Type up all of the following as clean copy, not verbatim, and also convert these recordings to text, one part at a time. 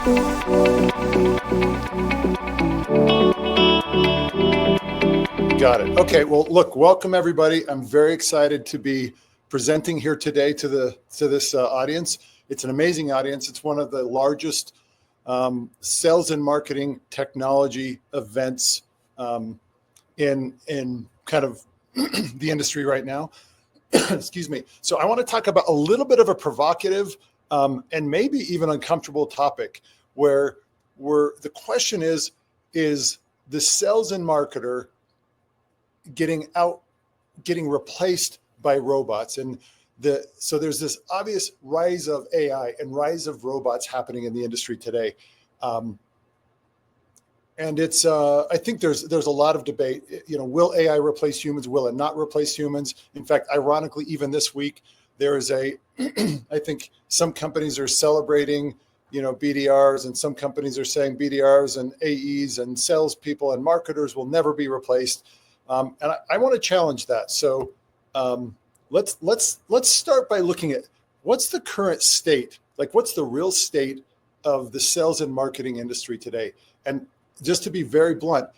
Got it. Okay. Well, look, welcome everybody. I'm very excited to be presenting here today to this audience. It's an amazing audience. It's one of the largest sales and marketing technology events in kind of the industry right now. Excuse me. So I want to talk about a little bit of a provocative and maybe even uncomfortable topic where the question is the sales and marketer getting replaced by robots? And so there's this obvious rise of AI and rise of robots happening in the industry today. And it's I think there's a lot of debate. Will AI replace humans? Will it not replace humans? In fact, ironically, even this week, there is I think some companies are celebrating, BDRs, and some companies are saying BDRs and AEs and salespeople and marketers will never be replaced. And I want to challenge that. So let's start by looking at what's the current state, like what's the real state of the sales and marketing industry today. And just to be very blunt,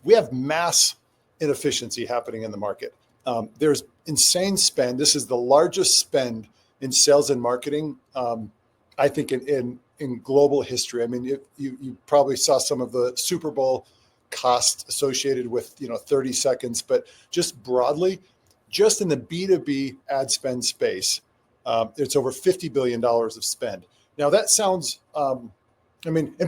we have mass inefficiency happening in the market. There's insane spend. This is the largest spend in sales and marketing, I think, in global history. I mean, you probably saw some of the Super Bowl costs associated with 30 seconds, but just broadly, just in the B2B ad spend space, it's over $50 billion of spend. Now that sounds, and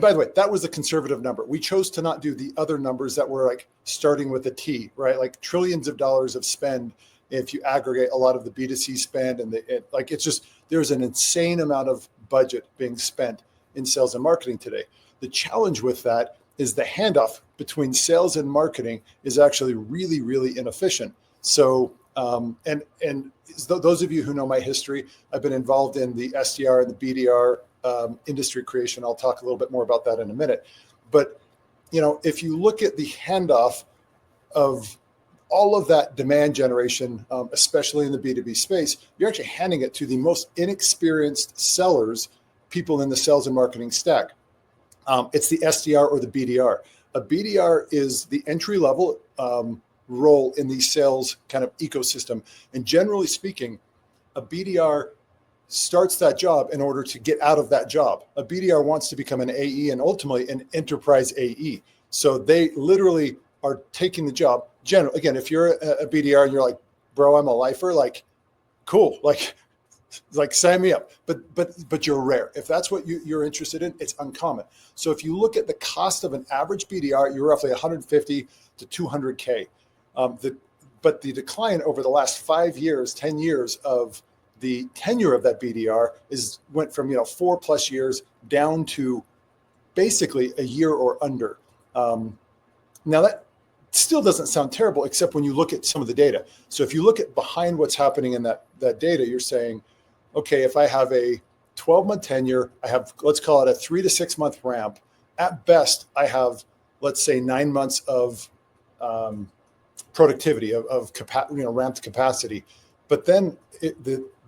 by the way, that was a conservative number. We chose to not do the other numbers that were like starting with a T, right? Like trillions of dollars of spend if you aggregate a lot of the B2C spend, and it's just, there's an insane amount of budget being spent in sales and marketing today. The challenge with that is the handoff between sales and marketing is actually really, really inefficient. So, and those of you who know my history, I've been involved in the SDR and the BDR industry creation. I'll talk a little bit more about that in a minute. But, if you look at the handoff of all of that demand generation, especially in the B2B space, you're actually handing it to the most inexperienced sellers, people in the sales and marketing stack. It's the SDR or the BDR. A BDR is the entry level role in the sales kind of ecosystem. And generally speaking, a BDR starts that job in order to get out of that job. A BDR wants to become an AE and ultimately an enterprise AE. So they literally are taking the job. Again, if you're a BDR and you're like, bro, I'm a lifer, like, cool, like sign me up. But you're rare. If that's what you're interested in, it's uncommon. So if you look at the cost of an average BDR, you're roughly 150 to 200K. But the decline over the last 5 years, 10 years of the tenure of that BDR went from 4+ years down to basically a year or under. Now that still doesn't sound terrible, except when you look at some of the data. So if you look at behind what's happening in that data, you're saying, okay, if I have a 12-month tenure, I have, let's call it a 3 to 6 month ramp. At best, I have, let's say, 9 months of productivity, of ramped capacity. But then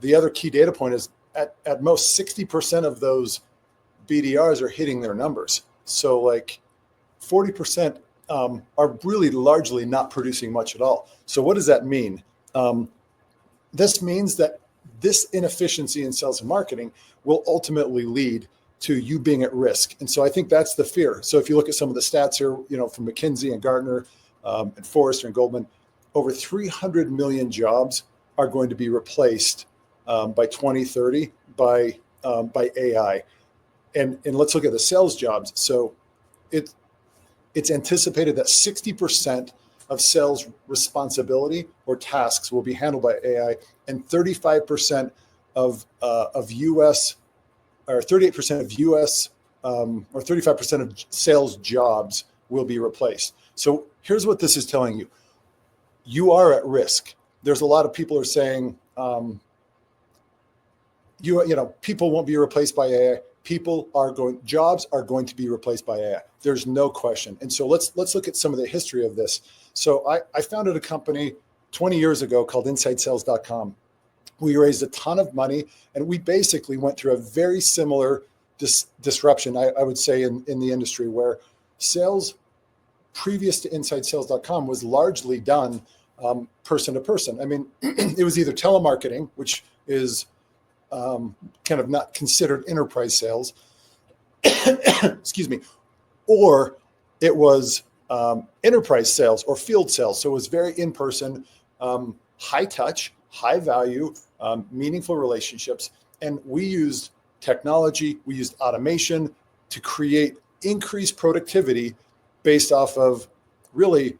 the other key data point is at most 60% of those BDRs are hitting their numbers. So like 40% are really largely not producing much at all. So what does that mean? This means that this inefficiency in sales and marketing will ultimately lead to you being at risk. And so I think that's the fear. So if you look at some of the stats here, from McKinsey and Gartner and Forrester and Goldman, over 300 million jobs are going to be replaced by 2030 by AI. And let's look at the sales jobs. So it's anticipated that 60% of sales responsibility or tasks will be handled by AI, and 35% of US, or 38% of US, or 35% of sales jobs will be replaced. So here's what this is telling you. You are at risk. There's a lot of people are saying, people won't be replaced by AI. Jobs are going to be replaced by AI. There's no question. And so let's look at some of the history of this. So I founded a company 20 years ago called InsideSales.com. We raised a ton of money, and we basically went through a very similar disruption, I would say, in the industry, where sales previous to InsideSales.com was largely done person to person. I mean, it was either telemarketing, which is kind of not considered enterprise sales, excuse me, or it was enterprise sales or field sales. So it was very in person, high touch, high value, meaningful relationships. And we used technology, we used automation to create increased productivity based off of really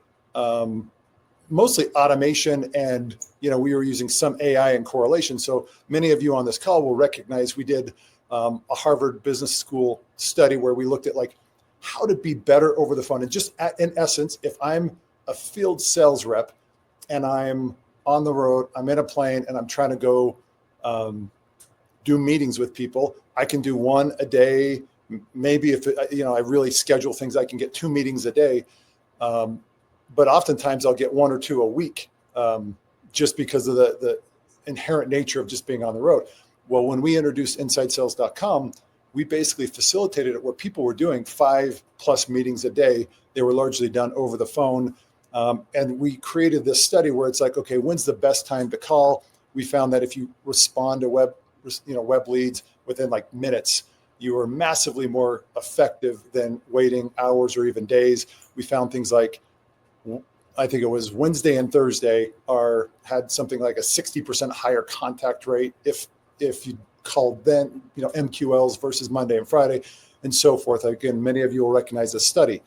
mostly automation, and we were using some AI and correlation. So many of you on this call will recognize we did a Harvard Business School study where we looked at like how to be better over the phone. And just in essence, if I'm a field sales rep and I'm on the road, I'm in a plane and I'm trying to go do meetings with people, I can do one a day. Maybe if I really schedule things, I can get 2 meetings a day. But oftentimes I'll get 1 or 2 a week, just because of the inherent nature of just being on the road. Well, when we introduced InsideSales.com, we basically facilitated it where people were doing 5+ meetings a day. They were largely done over the phone. And we created this study where it's like, okay, when's the best time to call? We found that if you respond to web leads within like minutes, you are massively more effective than waiting hours or even days. We found things like, I think it was Wednesday and Thursday had something like a 60% higher contact rate if you called then, MQLs versus Monday and Friday and so forth. Again, many of you will recognize this study.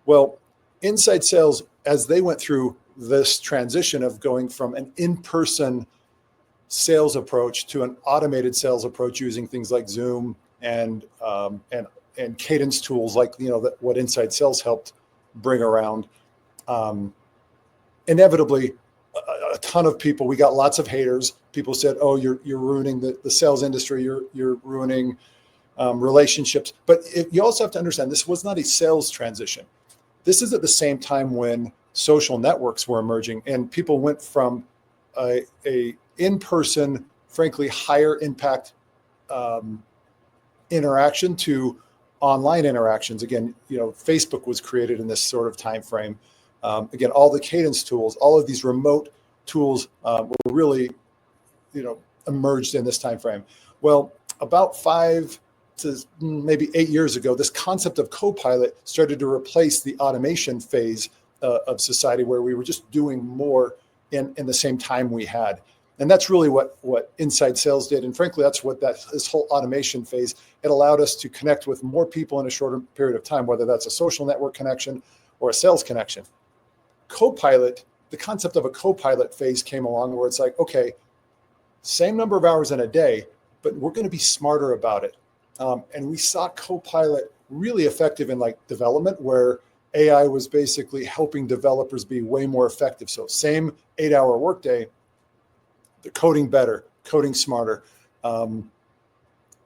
Well, Inside Sales, as they went through this transition of going from an in-person sales approach to an automated sales approach using things like Zoom and cadence tools like what Inside Sales helped bring around. Inevitably, a ton of people, we got lots of haters. People said, "Oh, you're ruining the sales industry. You're ruining relationships." But you also have to understand, this was not a sales transition. This is at the same time when social networks were emerging, and people went from a in-person, frankly, higher impact interaction to online interactions. Again, Facebook was created in this sort of time frame. Again, all the cadence tools, all of these remote tools were really, emerged in this time frame. Well, about 5 to maybe 8 years ago, this concept of Copilot started to replace the automation phase of society, where we were just doing more in the same time we had. And that's really what Inside Sales did. And frankly, that's what this whole automation phase, it allowed us to connect with more people in a shorter period of time, whether that's a social network connection or a sales connection. Copilot, the concept of a Copilot phase came along where it's like, okay, same number of hours in a day, but we're going to be smarter about it. And we saw Copilot really effective in like development, where AI was basically helping developers be way more effective. So same 8-hour workday, they're coding better, coding smarter.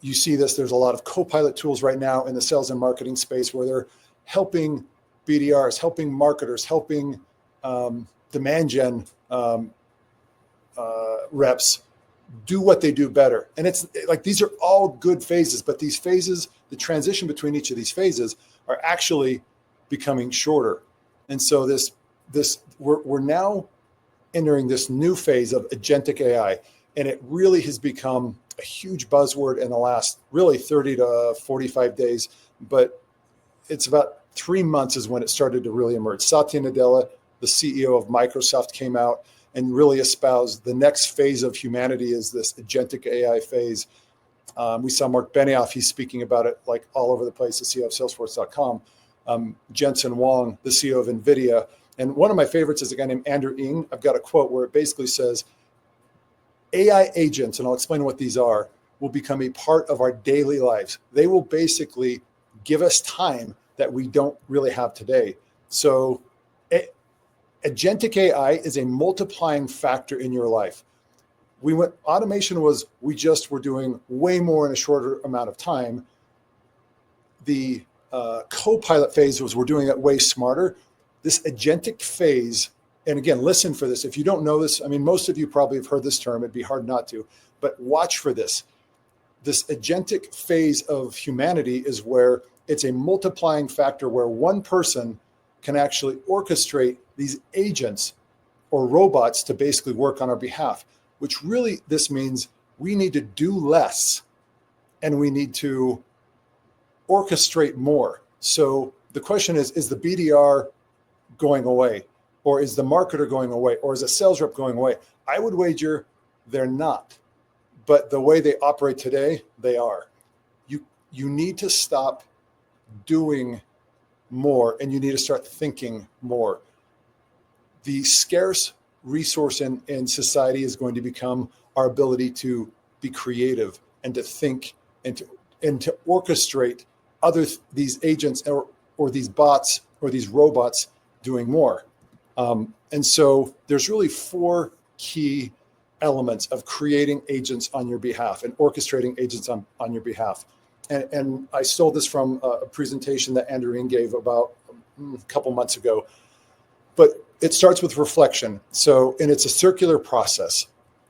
You see this, there's a lot of Copilot tools right now in the sales and marketing space where they're helping BDRs, helping marketers, helping demand gen reps do what they do better. And it's like, these are all good phases, but these phases, the transition between each of these phases are actually becoming shorter. And so we're now entering this new phase of agentic AI, and it really has become a huge buzzword in the last really 30 to 45 days, but it's about 3 months is when it started to really emerge. Satya Nadella, the CEO of Microsoft, came out and really espoused the next phase of humanity is this agentic AI phase. We saw Mark Benioff, he's speaking about it like all over the place, the CEO of Salesforce.com. Jensen Huang, the CEO of NVIDIA. And one of my favorites is a guy named Andrew Ng. I've got a quote where it basically says, AI agents, and I'll explain what these are, will become a part of our daily lives. They will basically give us time that we don't really have today. So agentic AI is a multiplying factor in your life. Automation was, we just were doing way more in a shorter amount of time. The Copilot phase was, we're doing it way smarter. This agentic phase, and again, listen for this. If you don't know this, I mean, most of you probably have heard this term. It'd be hard not to, but watch for this. this agentic phase of humanity is where it's a multiplying factor where one person can actually orchestrate these agents or robots to basically work on our behalf, which really this means we need to do less and we need to orchestrate more. So the question is the BDR going away, or is the marketer going away, or is a sales rep going away? I would wager they're not. But the way they operate today, they are. You need to stop doing more and you need to start thinking more. The scarce resource in society is going to become our ability to be creative and to think and to orchestrate these agents or these bots or these robots doing more. And so there's really 4 key elements of creating agents on your behalf and orchestrating agents on your behalf. And I stole this from a presentation that Andrew gave about a couple months ago. But it starts with reflection. And it's a circular process.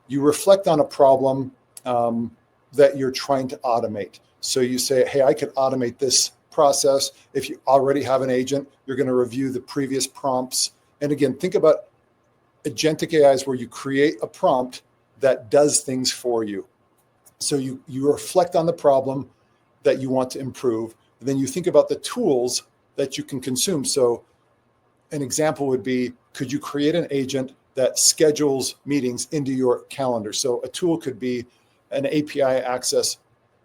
You reflect on a problem that you're trying to automate. So you say, hey, I could automate this process. If you already have an agent, you're going to review the previous prompts. And again, think about agentic AIs where you create a prompt that does things for you. So you reflect on the problem that you want to improve. And then you think about the tools that you can consume. So an example would be, could you create an agent that schedules meetings into your calendar? So a tool could be an API access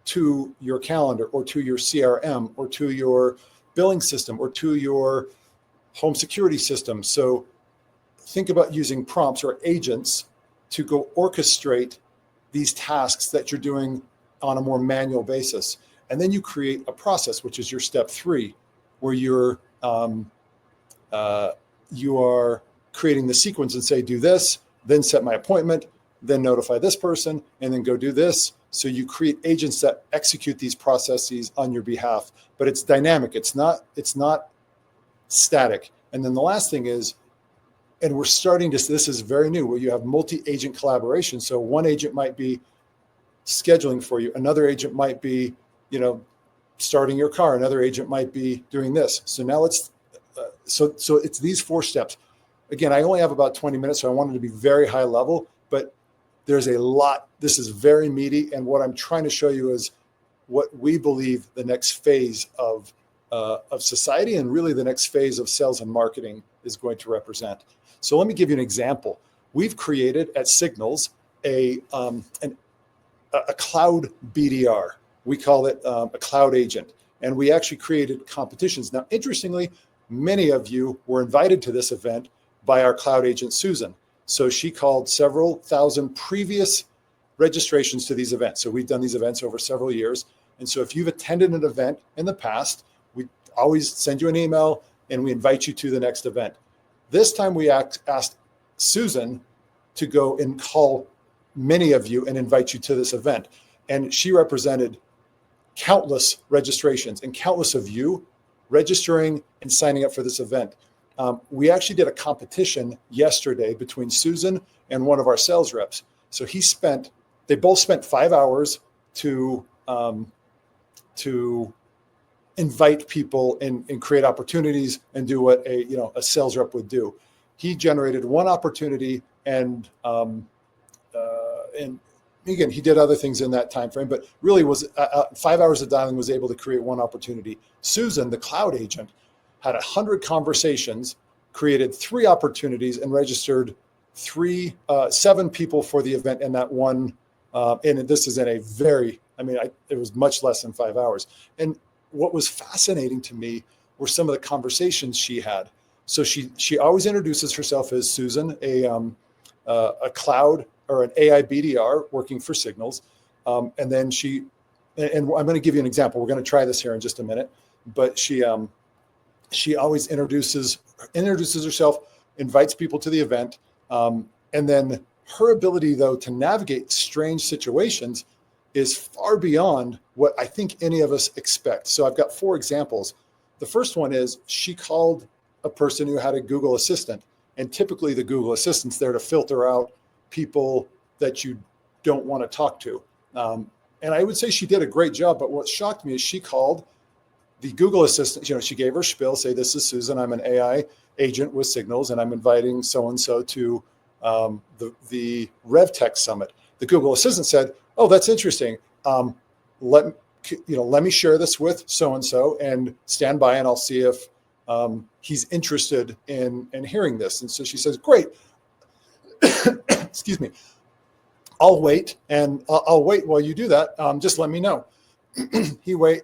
to your calendar or to your CRM or to your billing system or to your home security system. So think about using prompts or agents to go orchestrate these tasks that you're doing on a more manual basis. And then you create a process, which is your step 3, where you are creating the sequence and say, do this, then set my appointment, then notify this person, and then go do this. So you create agents that execute these processes on your behalf, but it's dynamic. It's not static. And then the last thing is, and we're starting to, this is very new, where you have multi-agent collaboration. So one agent might be scheduling for you. Another agent might be, starting your car. Another agent might be doing this. So now so it's these 4 steps. Again, I only have about 20 minutes, so I wanted to be very high level, but there's a lot. This is very meaty. And what I'm trying to show you is what we believe the next phase of society and really the next phase of sales and marketing is going to represent. So let me give you an example. We've created at Signals a cloud BDR. We call it a cloud agent. And we actually created competitions. Now, interestingly, many of you were invited to this event by our cloud agent, Susan. So she called several thousand previous registrations to these events. So we've done these events over several years. And so if you've attended an event in the past, we always send you an email and we invite you to the next event. This time we asked Susan to go and call many of you and invite you to this event. And she represented countless registrations and countless of you registering and signing up for this event. We actually did a competition yesterday between Susan and one of our sales reps. So they both spent 5 hours to invite people and create opportunities and do what a sales rep would do. He generated one opportunity and again, he did other things in that time frame, but really was 5 hours of dialing was able to create one opportunity. Susan, the cloud agent, had 100 conversations, created 3 opportunities, and registered 7 people for the event in that one. And this is in a it was much less than 5 hours. And what was fascinating to me were some of the conversations she had. So she always introduces herself as Susan, a cloud or an AI BDR working for Signals. And then and I'm going to give you an example. We're going to try this here in just a minute, but she always introduces herself, invites people to the event. And then her ability though, to navigate strange situations is far beyond what I think any of us expect. So I've got 4 examples. The first one is she called a person who had a Google Assistant, and typically the Google Assistant's there to filter out people that you don't want to talk to. And I would say she did a great job. But what shocked me is she called the Google Assistant. She gave her spiel, say, this is Susan. I'm an AI agent with Signals, and I'm inviting so-and-so to the RevTech Summit. The Google Assistant said, oh, that's interesting. Let me share this with so-and-so and stand by, and I'll see if he's interested in hearing this. And so she says, great. Excuse me. I'll wait, and I'll wait while you do that. Just let me know.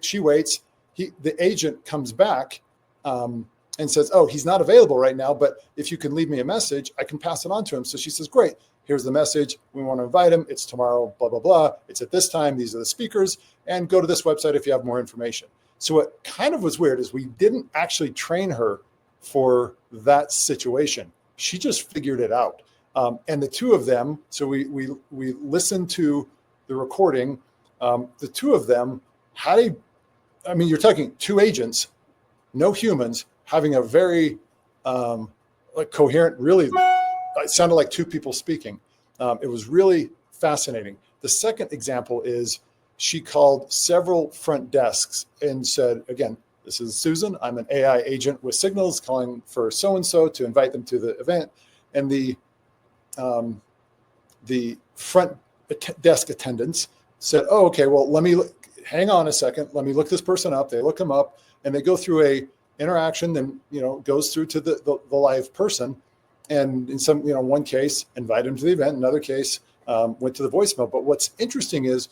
She waits. The agent comes back and says, oh, he's not available right now, but if you can leave me a message, I can pass it on to him. So she says, great, here's the message. We want to invite him. It's tomorrow, blah, blah, blah. It's at this time. These are the speakers. And go to this website if you have more information. So what kind of was weird is we didn't actually train her for that situation. She just figured it out. And the two of them, so we listened to the recording. The two of them had you're talking two agents, no humans, having a very coherent, really, it sounded like two people speaking. It was really fascinating. The second example is she called several front desks and said, again, this is Susan. I'm an AI agent with Signals calling for so-and-so to invite them to the event. And the front desk attendants said, oh, okay, well, hang on a second. Let me look this person up. They look him up and they go through a interaction, then, goes through to the live person. And in one case, invite him to the event. Another case went to the voicemail. But what's interesting is,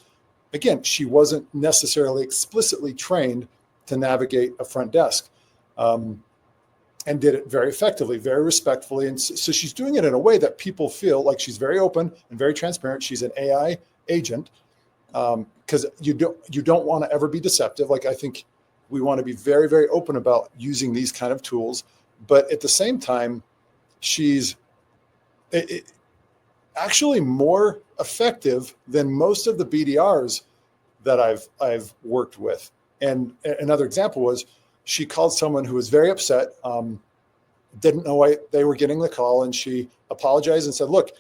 again, she wasn't necessarily explicitly trained to navigate a front desk and did it very effectively, very respectfully. And so she's doing it in a way that people feel like she's very open and very transparent. She's an AI agent because you don't want to ever be deceptive. Like, I think we want to be very, very open about using these kind of tools. But at the same time, she's actually more effective than most of the BDRs that I've worked with. And another example was she called someone who was very upset, didn't know why they were getting the call, and she apologized and said, "Look,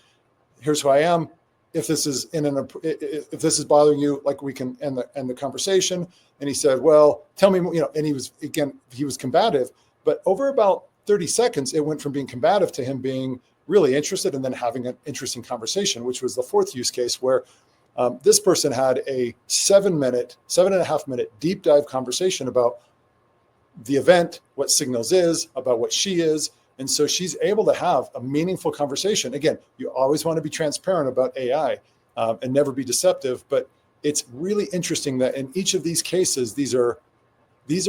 here's who I am. If this is if this is bothering you, like, we can end the conversation." And he said, "Well, tell me, And he was combative, but over about 30 seconds, it went from being combative to him being really interested and then having an interesting conversation, which was the fourth use case where this person had a 7.5 minute deep dive conversation about the event, what Signals is, about what she is. And so she's able to have a meaningful conversation. Again, you always want to be transparent about AI and never be deceptive, but it's really interesting that in each of these cases, these are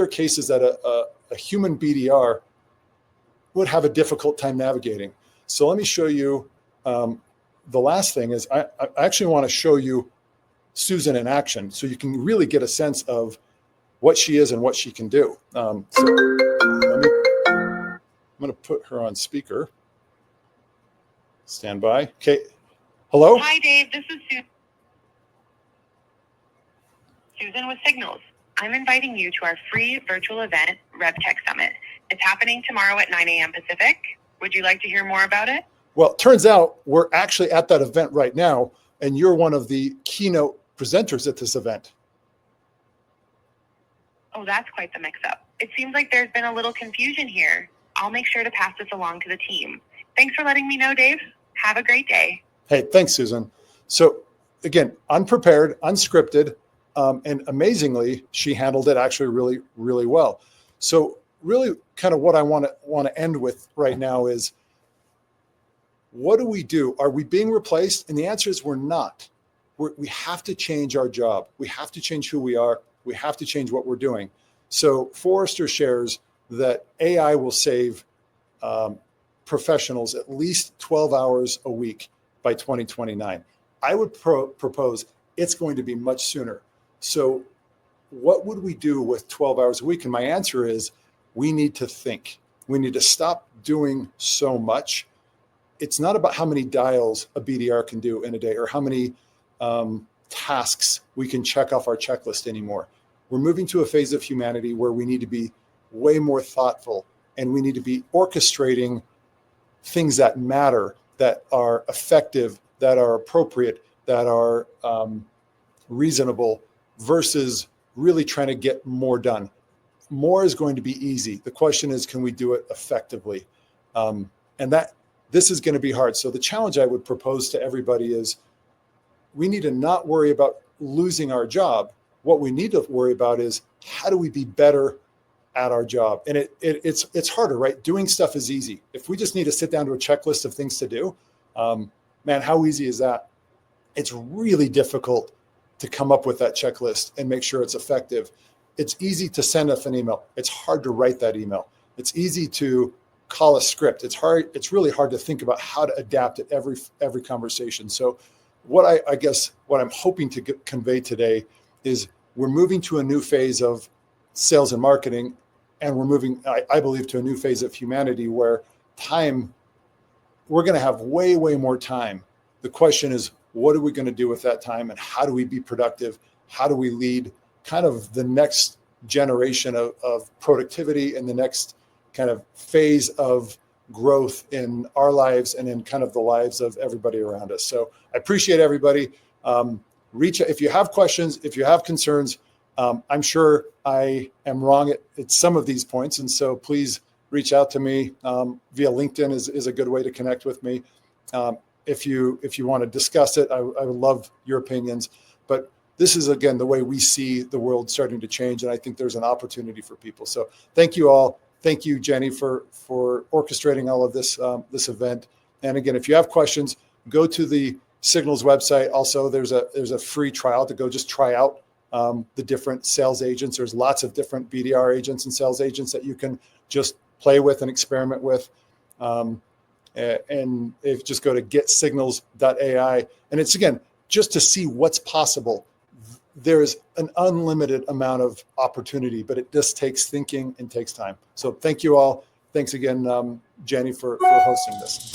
cases that a human BDR would have a difficult time navigating. So let me show you. The last thing is I actually want to show you Susan in action so you can really get a sense of what she is and what she can do. I'm going to put her on speaker. Stand by. Okay. Hello? Hi, Dave. This is Susan with Signals. I'm inviting you to our free virtual event, RevTech Summit. It's happening tomorrow at 9 a.m. Pacific. Would you like to hear more about it? Well, it turns out we're actually at that event right now, and you're one of the keynote presenters at this event. Oh, that's quite the mix-up. It seems like there's been a little confusion here. I'll make sure to pass this along to the team. Thanks for letting me know, Dave. Have a great day. Hey, thanks, Susan. So again, unprepared, unscripted, and amazingly, she handled it actually really, really well. So really kind of what I want to end with right now is, what do we do? Are we being replaced? And the answer is we're not. We have to change our job. We have to change who we are. We have to change what we're doing. So Forrester shares that AI will save professionals at least 12 hours a week by 2029. I would propose it's going to be much sooner. So what would we do with 12 hours a week? And my answer is we need to think. We need to stop doing so much. It's not about how many dials a BDR can do in a day or how many tasks we can check off our checklist anymore. We're moving to a phase of humanity where we need to be way more thoughtful, and we need to be orchestrating things that matter, that are effective, that are appropriate, that are reasonable versus really trying to get more done. More is going to be easy. The question is, can we do it effectively? And that this is going to be hard. So the challenge I would propose to everybody is we need to not worry about losing our job. What we need to worry about is how do we be better at our job? And it's harder, right? Doing stuff is easy. If we just need to sit down to a checklist of things to do, man, how easy is that? It's really difficult to come up with that checklist and make sure it's effective. It's easy to send us an email. It's hard to write that email. It's easy to call a script. It's really hard to think about how to adapt it every conversation. So what I'm hoping to convey today is we're moving to a new phase of sales and marketing, and we're moving, I believe, to a new phase of humanity where we're going to have way, way more time. The question is, what are we going to do with that time, and how do we be productive? How do we lead kind of the next generation of productivity and the next kind of phase of growth in our lives and in kind of the lives of everybody around us? So I appreciate everybody. Reach out if you have questions, if you have concerns. I'm sure I am wrong at some of these points, and so please reach out to me via LinkedIn is a good way to connect with me. If you want to discuss it, I would love your opinions. But this is, again, the way we see the world starting to change, and I think there's an opportunity for people. So thank you all. Thank you, Jenny, for orchestrating all of this event. And again, if you have questions, go to the Signals website. Also, there's a free trial to go just try out the different sales agents. There's lots of different BDR agents and sales agents that you can just play with and experiment with. And if just go to getsignals.ai, and it's, again, just to see what's possible. There's an unlimited amount of opportunity, but it just takes thinking and takes time. So thank you all. Thanks again, Jenny, for hosting this.